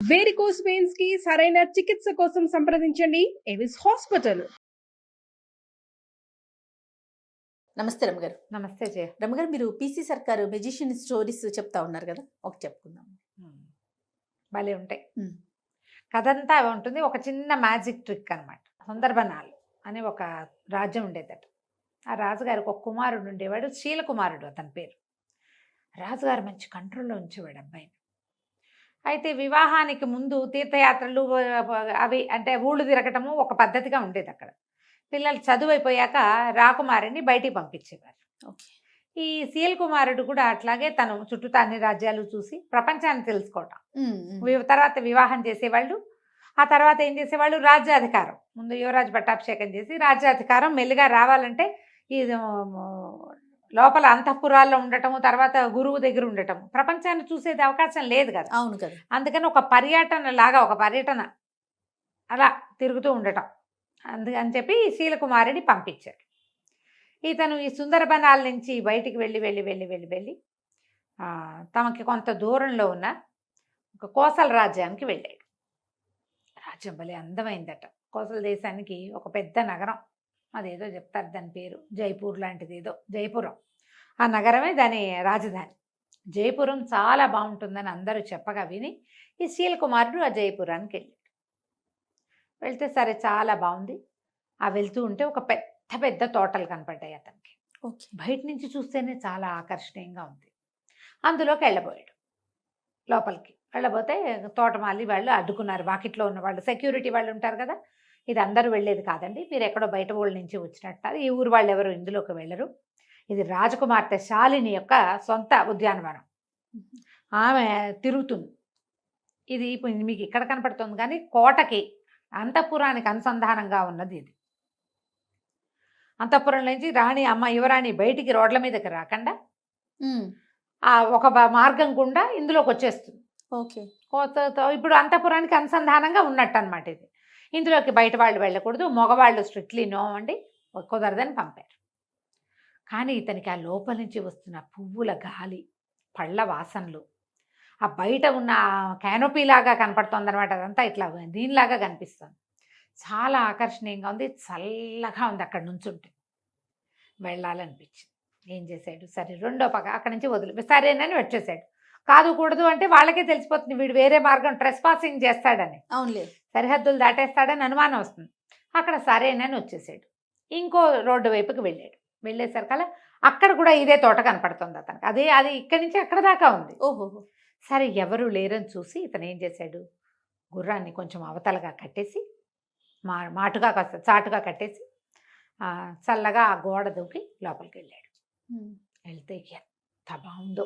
Varicose veins కి సరైన చికిత్స కోసం సంప్రదించండి ఎవిస్ హాస్పిటల్. నమస్తే రమగారు. నమస్తే జయ. రమగారు, మీరు పీసీ సర్కారు మెజిషియన్ స్టోరీస్ చెప్తా ఉన్నారు కదా, ఒకటి చెప్పుకుందాం. భలే ఉంటాయి. కథంతా ఉంటుంది. ఒక చిన్న మ్యాజిక్ ట్రిక్ అనమాట. సుందర్బనాలు అని ఒక రాజ్యం ఉండేదట. ఆ రాజుగారికి ఒక కుమారుడు ఉండేవాడు, శీలకుమారుడు అతని పేరు. రాజుగారు మంచి కంట్రోల్లో ఉంచేవాడు అబ్బాయిని. అయితే వివాహానికి ముందు తీర్థయాత్రలు అవి అంటే ఊళ్ళు తిరగటము ఒక పద్ధతిగా ఉండేది అక్కడ. పిల్లలు చదువు అయిపోయాక రాకుమారిని బయటికి పంపించేవారు. ఈ సీఎల్ కుమారుడు కూడా అట్లాగే తను చుట్టూ అన్ని రాజ్యాలు చూసి ప్రపంచాన్ని తెలుసుకోవటం. తర్వాత వివాహం చేసేవాళ్ళు. ఆ తర్వాత ఏం చేసేవాళ్ళు, రాజ్యాధికారం. ముందు యువరాజు పట్టాభిషేకం చేసి రాజ్యాధికారం మెల్లిగా రావాలంటే ఈ లోపల అంతఃపురాల్లో ఉండటము, తర్వాత గురువు దగ్గర ఉండటము, ప్రపంచాన్ని చూసేది అవకాశం లేదు కదా. అవును కదా. అందుకని ఒక పర్యటన అలా తిరుగుతూ ఉండటం. అందుకని చెప్పి శీలకుమారిని పంపించాడు. ఇతను ఈ సుందరబనాల నుంచి బయటికి వెళ్ళి తమకి కొంత దూరంలో ఉన్న ఒక కోసల రాజ్యానికి వెళ్ళాడు. రాజ్యం భలే అందమైందట. కోసల దేశానికి ఒక పెద్ద నగరం, అదేదో చెప్తారు దాని పేరు, జైపూర్ లాంటిది ఏదో, జైపురం. ఆ నగరమే దాని రాజధాని. జైపురం చాలా బాగుంటుందని అందరూ చెప్పగా విని ఈ శీలకుమారుడు ఆ జైపురానికి వెళ్ళాడు. వెళ్తే సరే చాలా బాగుంది. ఆ వెళ్తూ ఉంటే ఒక పెద్ద పెద్ద తోటలు కనపడ్డాయి అతనికి. బయట నుంచి చూస్తేనే చాలా ఆకర్షణీయంగా ఉంది. అందులోకి వెళ్ళబోయాడు. లోపలికి వెళ్ళబోతే తోటమాలి వాళ్ళు అడ్డుకున్నారు. వాకిట్లో ఉన్న వాళ్ళు, సెక్యూరిటీ వాళ్ళు ఉంటారు కదా, ఇది అందరూ వెళ్ళేది కాదండి, మీరు ఎక్కడో బయట ఊళ్ళ నుంచి వచ్చినట్టు, ఈ ఊరు వాళ్ళు ఎవరు ఇందులోకి వెళ్ళరు, ఇది రాజకుమార్తె శాలిని యొక్క సొంత ఉద్యానవనం, ఆమె తిరుగుతుంది, ఇది మీకు ఇక్కడ కనపడుతుంది కానీ కోటకి అంతఃపురానికి అనుసంధానంగా ఉన్నది ఇది. అంతఃపురం నుంచి రాణి యువరాణి బయటికి రోడ్ల మీదకి రాకుండా ఒక మార్గం గుండా ఇందులోకి వచ్చేస్తుంది. ఓకే. ఇప్పుడు అంతఃపురానికి అనుసంధానంగా ఉన్నట్టు అనమాట ఇది. ఇందులోకి బయట వాళ్ళు వెళ్ళకూడదు, మగవాళ్ళు స్ట్రిక్ట్లీ నో అండి, కుదరదని పంపారు. కానీ ఇతనికి ఆ లోపల నుంచి వస్తున్న పువ్వుల గాలి, పళ్ళ వాసనలు, ఆ బయట ఉన్న క్యానోపీ లాగా కనపడుతుంది అనమాట, అదంతా ఇట్లా దీనిలాగా కనిపిస్తుంది. చాలా ఆకర్షణీయంగా ఉంది, చల్లగా ఉంది. అక్కడ నుంచుంటే వెళ్ళాలనిపించింది. ఏం చేశాడు, సరే రెండో పక్క అక్కడి నుంచి వదిలి సరేనని వచ్చేసాడు. కాదు కూడదు అంటే వాళ్ళకే తెలిసిపోతుంది, వీడు వేరే మార్గం ట్రెస్ పాసింగ్ చేస్తాడని, అవునులే, సరిహద్దులు దాటేస్తాడని అనుమానం వస్తుంది. అక్కడ సరేనని వచ్చేసాడు. ఇంకో రోడ్డు వైపుకి వెళ్ళాడు. వెళ్ళేసరికల్లా అక్కడ కూడా ఇదే తోట కనపడుతుంది అతనికి. అది ఇక్కడి నుంచి అక్కడ దాకా ఉంది. ఓహో. సరే ఎవరు లేరని చూసి ఇతను ఏం చేశాడు, గుర్రాన్ని కొంచెం అవతలగా కట్టేసి, మాటుగా కాస్త చాటుగా కట్టేసి చల్లగా ఆ గోడ దూకి లోపలికి వెళ్ళాడు. వెళ్తే ఎంత బాగుందో,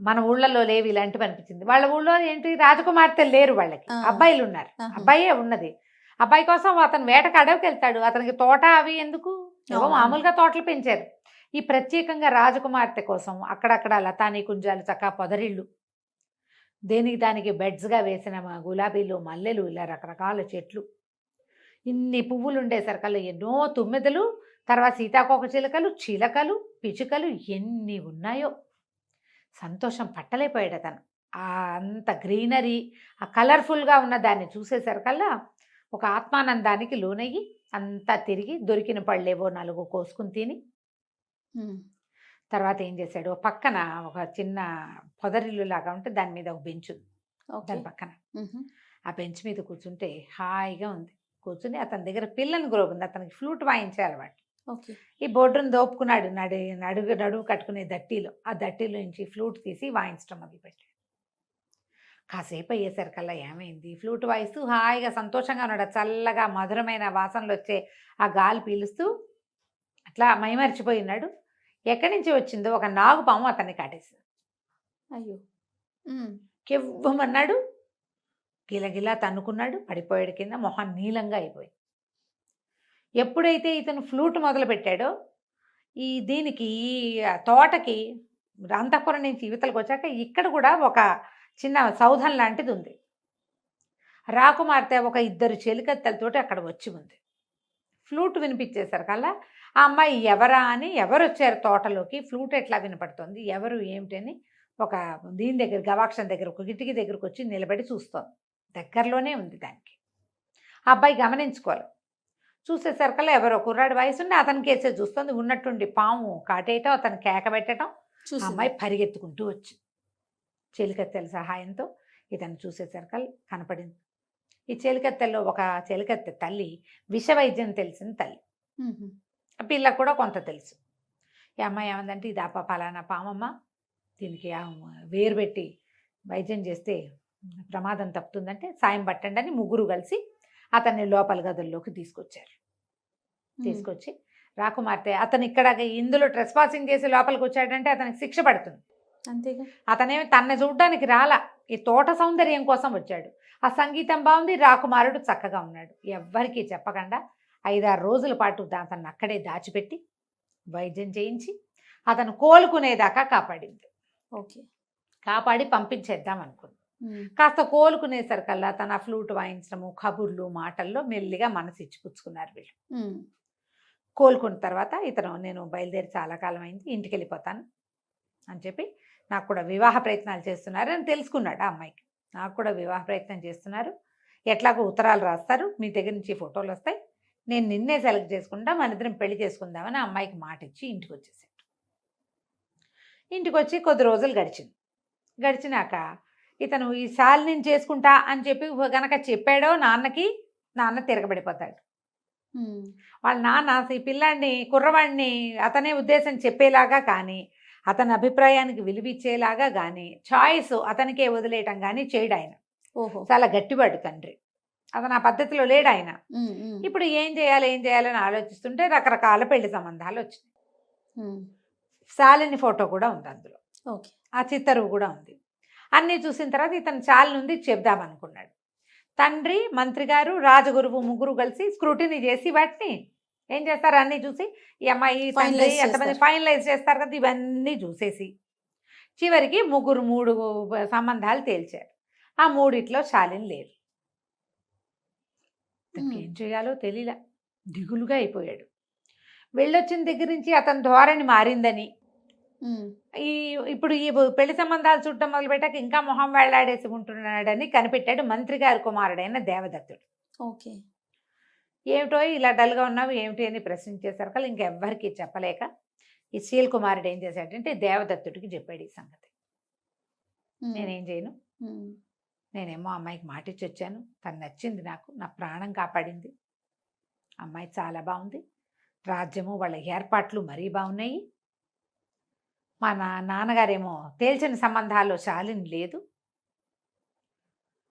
మన ఊళ్ళలో లేవు ఇలాంటివి అనిపించింది. వాళ్ళ ఊళ్ళో ఏంటి, రాజకుమార్తెలు లేరు, వాళ్ళకి అబ్బాయిలు ఉన్నారు, అబ్బాయే ఉన్నది. అబ్బాయి కోసం అతను వేటకు అడవికి వెళ్తాడు. అతనికి తోట అవి ఎందుకు, మామూలుగా తోటలు పెంచారు. ఈ ప్రత్యేకంగా రాజకుమార్తె కోసం అక్కడక్కడ లతానీ కుంజాలు, చక్కగా పొదరిళ్ళు, దేనికి దానికి బెడ్స్గా వేసిన గులాబీలు, మల్లెలు, ఇలా రకరకాల చెట్లు, ఇన్ని పువ్వులు ఉండేసరికల్లా ఎన్నో తుమ్మెదలు, తర్వాత సీతాకోక చిలకలు, పిచుకలు ఎన్ని ఉన్నాయో. సంతోషం పట్టలేకపోయాడు అతను. అంత గ్రీనరీ, ఆ కలర్ఫుల్గా ఉన్న దాన్ని చూసేసరికల్లా ఒక ఆత్మానందానికి లోనయ్యి అంతా తిరిగి దొరికిన పళ్ళేవో 4 కోసుకుని తిని, తర్వాత ఏం చేశాడు, పక్కన ఒక చిన్న పొదరిల్లు లాగా ఉంటే దాని మీద ఒక బెంచ్ ఉంది, దాని పక్కన ఆ బెంచ్ మీద కూర్చుంటే హాయిగా ఉంది. కూర్చుని అతని దగ్గర పిల్లని గ్రోబ్ ఉంది, అతనికి ఫ్లూట్ వాయించే అలవాటు. ఈ బోర్డును దోపుకున్నాడు, నడువు కట్టుకునే దట్టీలో, ఆ దట్టీలో నుంచి ఫ్లూట్ తీసి వాయించడం మొదలుపెట్టాడు. కాసేపు అయ్యేసరికల్లా ఏమైంది, ఫ్లూట్ వాయిస్తూ హాయిగా సంతోషంగా ఉన్నాడు. చల్లగా మధురమైన వాసనలు వచ్చే ఆ గాలి పీలుస్తూ అట్లా మైమరిచిపోయి ఉన్నాడు. ఎక్కడి నుంచి వచ్చిందో ఒక నాగుపాము అతన్ని కాటేసింది. అయ్యో. కెవ్వమన్నాడు, గిలగిలా తన్నుకున్నాడు, పడిపోయాడు కింద, మొహం నీలంగా అయిపోయి. ఎప్పుడైతే ఇతను ఫ్లూట్ మొదలు పెట్టాడో, దీనికి తోటకి అంతఃపురం నుంచి యువతలకు వచ్చాక ఇక్కడ కూడా ఒక చిన్న సౌధం లాంటిది ఉంది. రాకుమార్తె ఒక 2 చెలికత్తెలతోటి అక్కడ వచ్చి ఉంది. ఫ్లూట్ వినిపించేసరికల్లా ఆ అమ్మాయి ఎవరా అని, ఎవరు వచ్చారు తోటలోకి, ఫ్లూట్ ఎట్లా వినపడుతుంది, ఎవరు ఏమిటని ఒక దీని దగ్గర గవాక్షం దగ్గర ఒక కిటికీ దగ్గరకు వచ్చి నిలబడి చూస్తోంది. దగ్గరలోనే ఉంది దానికి. ఆ అబ్బాయి గమనించుకోవాలి. చూసేసరికల్లా ఎవరో కుర్రాడి వయసుండి అతని కేసే చూస్తుంది. ఉన్నట్టుండి పాము కాటేయటం, అతను కేక పెట్టడం, ఆ అమ్మాయి పరిగెత్తుకుంటూ వచ్చింది చెలికత్తెల సహాయంతో. ఇతను చూసేసరికల్ కనపడింది. ఈ చెలికత్తెల్లో ఒక చెలికత్తె తల్లి విషవైద్యం తెలిసిన తల్లి. ఆ పిల్లకు కూడా కొంత తెలుసు. ఈ అమ్మాయి ఏమందంటే, ఇది పలానా పామమ్మ, దీనికి వేరు పెట్టి వైద్యం చేస్తే ప్రమాదం తప్పుతుందంటే సాయం పట్టండి అని ముగ్గురు కలిసి అతన్ని లోపల గదుల్లోకి తీసుకొచ్చారు. తీసుకొచ్చి రాకుమార్తె అతను ఇక్కడ ఇందులో ట్రెస్ పాసింగ్ చేసి లోపలికి వచ్చాడంటే అతనికి శిక్ష పడుతుంది. అంతేగా. అతనేమి తన్ను చూడ్డానికి రాలా, ఈ తోట సౌందర్యం కోసం వచ్చాడు. ఆ సంగీతం బాగుంది, రాకుమారుడు చక్కగా ఉన్నాడు. ఎవ్వరికీ చెప్పకుండా 5-6 రోజుల పాటు అతన్ని అక్కడే దాచిపెట్టి వైద్యం చేయించి అతను కోలుకునేదాకా కాపాడింది. ఓకే. కాపాడి పంపించేద్దాం అనుకుంది. కాస్త కోలుకునేసరికల్లా తన ఫ్లూట్ వాయించడము, కబుర్లు, మాటల్లో మెల్లిగా మనసు ఇచ్చిపుచ్చుకున్నారు వీళ్ళు. కోలుకున్న తర్వాత ఇతను, నేను బయలుదేరి చాలా కాలం అయింది, ఇంటికి వెళ్ళిపోతాను అని చెప్పి, నాకు కూడా వివాహ ప్రయత్నాలు చేస్తున్నారు అని తెలుసుకున్నాడు ఆ అమ్మాయికి. నాకు కూడా వివాహ ప్రయత్నం చేస్తున్నారు, ఎట్లాగో ఉత్తరాలు రాస్తారు, మీ దగ్గర నుంచి ఫోటోలు వస్తాయి, నేను నిన్నే సెలెక్ట్ చేసుకుంటా, మన ఇద్దరం పెళ్లి చేసుకుందామని ఆ అమ్మాయికి మాట ఇచ్చి ఇంటికి వచ్చేసాడు. ఇంటికి వచ్చి కొద్ది రోజులు గడిచినాక ఇతను ఈ శాలిని చేసుకుంటా అని చెప్పి గనక చెప్పాడో నాన్న తిరగబడిపోతాడు. వాళ్ళ నాన్న ఈ పిల్లాడిని, కుర్రవాడిని అతనే ఉద్దేశం చెప్పేలాగా కానీ, అతని అభిప్రాయానికి విలువిచ్చేలాగా కానీ, చాయిస్ అతనికే వదిలేయటం కానీ చేయడు ఆయన. చాలా గట్టివాడు తండ్రి. అతను ఆ పద్ధతిలో లేడు ఆయన. ఇప్పుడు ఏం చేయాలని ఆలోచిస్తుంటే రకరకాల పెళ్లి సంబంధాలు వచ్చినాయి. శాలిని ఫోటో కూడా ఉంది అందులో, ఆ చిత్తరువు కూడా ఉంది. అన్నీ చూసిన తర్వాత ఇతను శాలిని ఉంది చెప్దామనుకున్నాడు. తండ్రి, మంత్రి గారు, రాజగురువు ముగ్గురు కలిసి స్క్రూటినీ చేసి వాటిని ఏం చేస్తారు, అన్నీ చూసి ఈ అమ్మాయి తండ్రి ఎంతమంది ఫైనలైజ్ చేస్తారు కదా, ఇవన్నీ చూసేసి చివరికి 3 సంబంధాలు తేల్చారు. ఆ 3 శాలిని లేదు. ఏం చేయాలో తెలియలా, దిగులుగా అయిపోయాడు. వెళ్ళొచ్చిన దగ్గర నుంచి అతని ధోరణి మారిందని, ఇప్పుడు ఈ పెళ్లి సంబంధాలు చూడటం మొదలుపెట్టాక ఇంకా మొహం వేళ్లాడేసి ఉంటున్నాడని కనిపెట్టాడు మంత్రి గారి కుమారుడైన దేవదత్తుడు. ఓకే. ఏమిటో ఇలా డల్గా ఉన్నావు ఏమిటి అని ప్రశ్నించేసరికి కల్లా ఇంకెవ్వరికి చెప్పలేక ఈ శీల్ కుమారుడు ఏం చేశాడంటే దేవదత్తుడికి చెప్పాడు ఈ సంగతి. నేనేం చేయను, నేనేమో అమ్మాయికి మాట ఇచ్చి వచ్చాను, తను నచ్చింది నాకు, నా ప్రాణం కాపాడింది, అమ్మాయి చాలా బాగుంది, రాజ్యము వాళ్ళ ఏర్పాట్లు మరీ బాగున్నాయి, మా నాన్నగారేమో తేల్చిన సంబంధాల్లో శాలిని లేదు.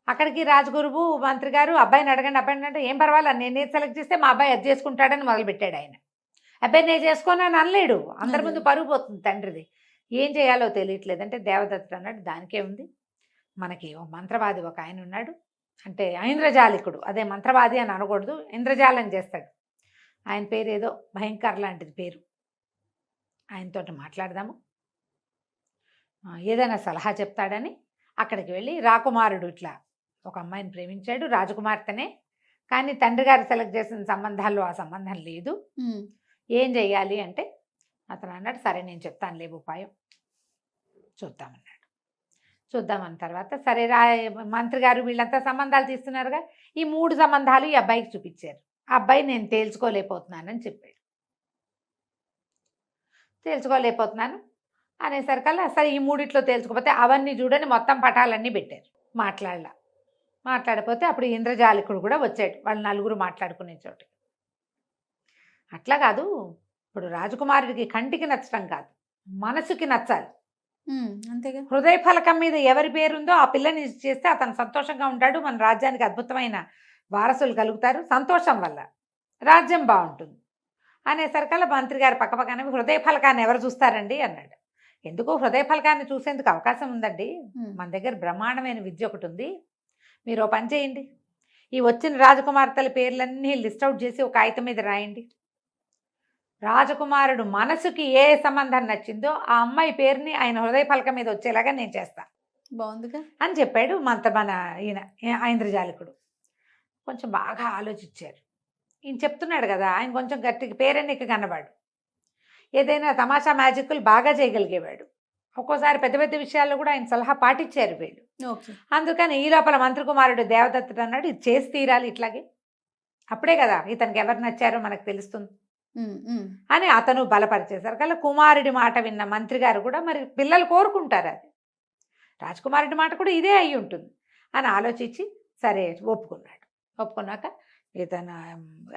అక్కడికి రాజగురువు మంత్రి గారు అబ్బాయిని అడగండి అంటే ఏం పర్వాలేదు, నేనే సెలెక్ట్ చేస్తే మా అబ్బాయి అది చేసుకుంటాడని మొదలుపెట్టాడు ఆయన. అబ్బాయి నేను చేసుకోనని అనలేడు, అందరి ముందు పరుగు పోతుంది తండ్రిది. ఏం చేయాలో తెలియట్లేదు అంటే దేవదత్తుడు అన్నాడు, దానికే ఉంది, మనకి ఓ మంత్రవాది ఒక ఆయన ఉన్నాడు, అంటే ఐంద్రజాలికుడు, అదే మంత్రవాది అని అనకూడదు, ఇంద్రజాలం చేస్తాడు, ఆయన పేరు ఏదో భయంకర్ లాంటిది పేరు, ఆయనతోటి మాట్లాడదాము, ఏదైనా సలహా చెప్తాడని అక్కడికి వెళ్ళి, రాకుమారుడు ఇట్లా ఒక అమ్మాయిని ప్రేమించాడు, రాజకుమార్తెనే, కానీ తండ్రి గారు సెలెక్ట్ చేసిన సంబంధాల్లో ఆ సంబంధం లేదు, ఏం చెయ్యాలి అంటే అతను అన్నాడు, సరే నేను చెప్తాను లేవు ఉపాయం, చూద్దామన్నాడు. చూద్దామన్న తర్వాత సరే మంత్రి గారు వీళ్ళంతా సంబంధాలు తీస్తున్నారుగా, ఈ 3 సంబంధాలు ఈ అబ్బాయికి చూపించారు. ఆ అబ్బాయి నేను తేల్చుకోలేకపోతున్నానని చెప్పాడు. తేల్చుకోలేకపోతున్నాను అనేసరికల్లా సరే ఈ 3 తేల్చుకోకపోతే అవన్నీ చూడని మొత్తం పటాలన్నీ పెట్టారు. మాట్లాడపోతే అప్పుడు ఇంద్రజాలికుడు కూడా వచ్చాడు, వాళ్ళు 4 మాట్లాడుకునే చోటు. అట్లా కాదు, ఇప్పుడు రాజకుమారుడికి కంటికి నచ్చడం కాదు, మనసుకి నచ్చాలి. అంతేగా. హృదయ ఫలకం మీద ఎవరి పేరుందో ఆ పిల్లని చేస్తే అతను సంతోషంగా ఉంటాడు, మన రాజ్యానికి అద్భుతమైన వారసులు కలుగుతారు, సంతోషం వల్ల రాజ్యం బాగుంటుంది అనేసరికల్లా మంత్రి గారు పక్కపక్కనే హృదయ ఫలకాన్ని ఎవరు చూస్తారండి అన్నాడు. ఎందుకు హృదయ ఫలకాన్ని చూసేందుకు అవకాశం ఉందండి, మన దగ్గర బ్రహ్మాండమైన విద్య ఒకటి ఉంది, మీరు ఓ పని చేయండి, ఈ వచ్చిన రాజకుమార్తెల పేర్లన్నీ లిస్ట్ అవుట్ చేసి ఒక కాగితం మీద రాయండి, రాజకుమారుడు మనసుకి ఏ సంబంధం నచ్చిందో ఆ అమ్మాయి పేరుని ఆయన హృదయ ఫలకం మీద వచ్చేలాగా నేను చేస్తా, బాగుందిగా అని చెప్పాడు మన ఈయన ఐంద్రజాలికుడు. కొంచెం బాగా ఆలోచించారు, ఈయన చెప్తున్నాడు కదా, ఆయన కొంచెం గట్టిగా పేరెన్నిక కన్నవాడు, ఏదైనా తమాషా మ్యాజిక్లు బాగా చేయగలిగేవాడు, ఒక్కోసారి పెద్ద పెద్ద విషయాల్లో కూడా ఆయన సలహా పాటించారు వీళ్ళు. ఓకే. అందుకని ఈ లోపల మంత్రి కుమారుడు దేవదత్తుడు అన్నాడు, ఇది చేసి తీరాలి ఇట్లాగే, అప్పుడే కదా ఇతనికి ఎవరు నచ్చారో మనకు తెలుస్తుంది అని అతను బలపరిచేశారు. కల్లా కుమారుడి మాట విన్న మంత్రి గారు కూడా మరి పిల్లలు కోరుకుంటారు, అది రాజకుమారుడి మాట కూడా ఇదే అయి ఉంటుంది అని ఆలోచించి సరే ఒప్పుకున్నాడు. ఒప్పుకున్నాక ఇతను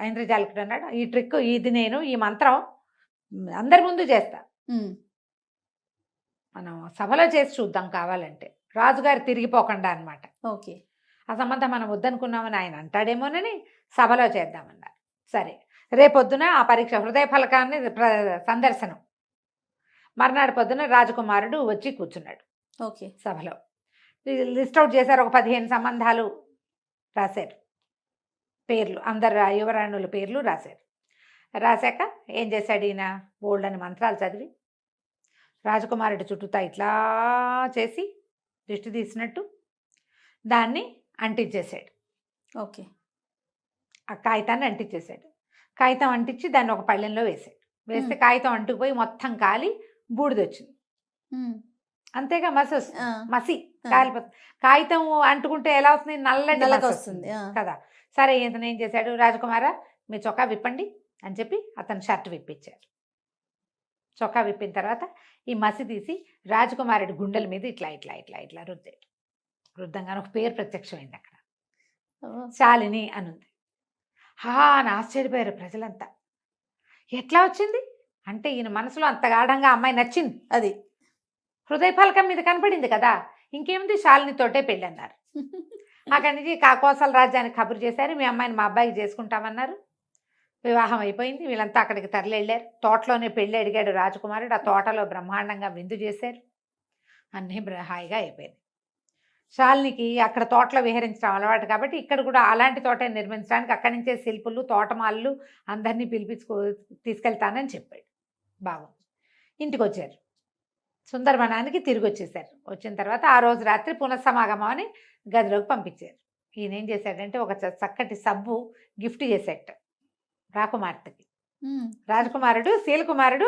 ఐంద్రజాలికుడు అన్నాడు, ఈ ట్రిక్ ఇది నేను ఈ మంత్రం అందరి ముందు చేస్తా, మనం సభలో చేసి చూద్దాం కావాలంటే, రాజుగారు తిరిగిపోకుండా అనమాట. ఓకే. ఆ సంబంధం మనం వద్దనుకున్నామని ఆయన అంటాడేమోనని సభలో చేద్దామన్నారు. సరే రేపొద్దున ఆ పరీక్ష హృదయ ఫలకాన్ని సందర్శనం. మర్నాడు పొద్దున రాజకుమారుడు వచ్చి కూర్చున్నాడు ఓకే. సభలో. లిస్ట్ అవుట్ చేశారు, ఒక 15 సంబంధాలు రాశారు, పేర్లు అందరు యువరాణుల పేర్లు రాశారు. రాశాక ఏం చేశాడు ఈయన, బోల్డ్ అని మంత్రాలు చదివి రాజకుమారుడి చుట్టూతా ఇట్లా చేసి దృష్టి తీసినట్టు దాన్ని అంటించేశాడు. ఓకే. ఆ కాగితాన్ని అంటించేశాడు. కాగితం అంటించి దాన్ని ఒక పళ్ళెంలో వేసాడు. వేస్తే కాగితం అంటుకుపోయి మొత్తం కాలి బూడిదొచ్చింది. అంతేగా మసి వస్తుంది, మసి కాలిపోతుంది. కాగితం అంటుకుంటే ఎలా వస్తుంది, నల్లటి వస్తుంది కదా. సరే ఇతను ఏం చేశాడు, రాజకుమారా మీ చొక్కా విప్పండి అని చెప్పి అతను షర్ట్ విప్పించారు. చొక్కా విప్పిన తర్వాత ఈ మసి తీసి రాజకుమారుడి గుండెల మీద ఇట్లా ఇట్లా ఇట్లా ఇట్లా రుద్దాడు. రుద్దంగానే ఒక పేరు ప్రత్యక్షమైంది అక్కడ, శాలిని అనుంది. అని ఆశ్చర్యపోయారు ప్రజలంతా. ఎట్లా వచ్చింది అంటే ఈయన మనసులో అంత గాఢంగా అమ్మాయి నచ్చింది, అది హృదయ ఫలకం మీద కనపడింది కదా, ఇంకేముంది శాలినితోటే పెళ్ళి అన్నారు. అక్కడి నుంచి కోసల రాజ్యానికి కబురు చేశారు, మీ అమ్మాయిని మా అబ్బాయికి చేసుకుంటామన్నారు. వివాహం అయిపోయింది, వీళ్ళంతా అక్కడికి తరలి వెళ్ళారు. తోటలోనే పెళ్ళి అడిగాడు రాజకుమారుడు, ఆ తోటలో బ్రహ్మాండంగా విందు చేశారు, అన్నీ హాయిగా అయిపోయింది. శాలినికి అక్కడ తోటలో విహరించడం అలవాటు కాబట్టి ఇక్కడ కూడా అలాంటి తోట నిర్మించడానికి అక్కడి నుంచే శిల్పులు తోటమాళ్ళు అందరినీ తీసుకెళ్తానని చెప్పాడు. బాగుంది. ఇంటికి వచ్చారు, సుందరవనానికి తిరిగి వచ్చేసారు. వచ్చిన తర్వాత ఆ రోజు రాత్రి పునఃసమాగమం అని గదిలోకి పంపించారు. ఈయన ఏం చేశాడంటే ఒక చక్కటి సబ్బు గిఫ్ట్ చేశాడు రాకుమార్తెకి. రాజకుమారుడు శీలకుమారుడు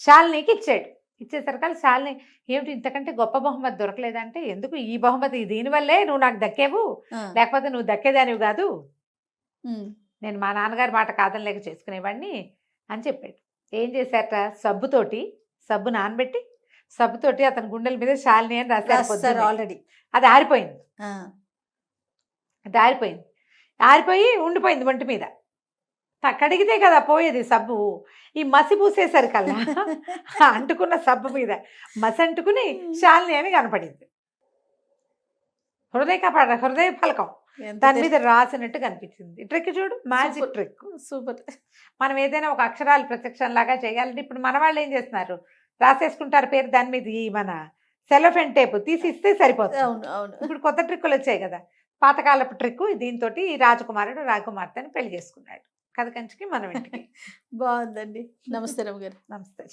శాలినికి ఇచ్చాడు. ఇచ్చేసరికి శాలిని ఏమిటి ఇంతకంటే గొప్ప బహుమతి దొరకలేదంటే, ఎందుకు ఈ బహుమతి దీనివల్లే నువ్వు నాకు దక్కేవు, లేకపోతే నువ్వు దక్కేదానివి కాదు, నేను మా నాన్నగారి మాట కాదనలేక చేసుకునేవాడిని అని చెప్పాడు. ఏం చేశారట, సబ్బు నానబెట్టి సబ్బుతోటి అతని గుండెల మీద శాలిని అని రాశారు. ఆల్రెడీ అది ఆరిపోయింది. అది ఆరిపోయి ఉండిపోయింది ఒంటి మీద. కడిగితే కదా పోయేది సబ్బు. ఈ మసి పూసేసరికల్లా అంటుకున్న సబ్బు మీద మసి అంటుకుని శాలిని అని కనపడింది. హృదయ ఫలకం దాని మీద రాసినట్టు కనిపించింది. ట్రిక్ చూడు, మ్యాజిక్ ట్రిక్, సూపర్. మనం ఏదైనా ఒక అక్షరాలు ప్రత్యక్షం లాగా చేయాలంటే ఇప్పుడు మన వాళ్ళు ఏం చేస్తున్నారు, రాసేసుకుంటారు పేరు దాని మీద, ఈ మన సెలోఫెన్ టేప్ తీసి ఇస్తే సరిపోతుంది. ఇప్పుడు కొత్త ట్రిక్కులు వచ్చాయి కదా, పాతకాలపు ట్రిక్. దీంతో ఈ రాజకుమారుడు రాజకుమార్తెని పెళ్లి చేసుకున్నాడు. కథ కంచికి మనం ఇంటికి. బాగుందండి. నమస్తే రమ్య గారు. నమస్తే.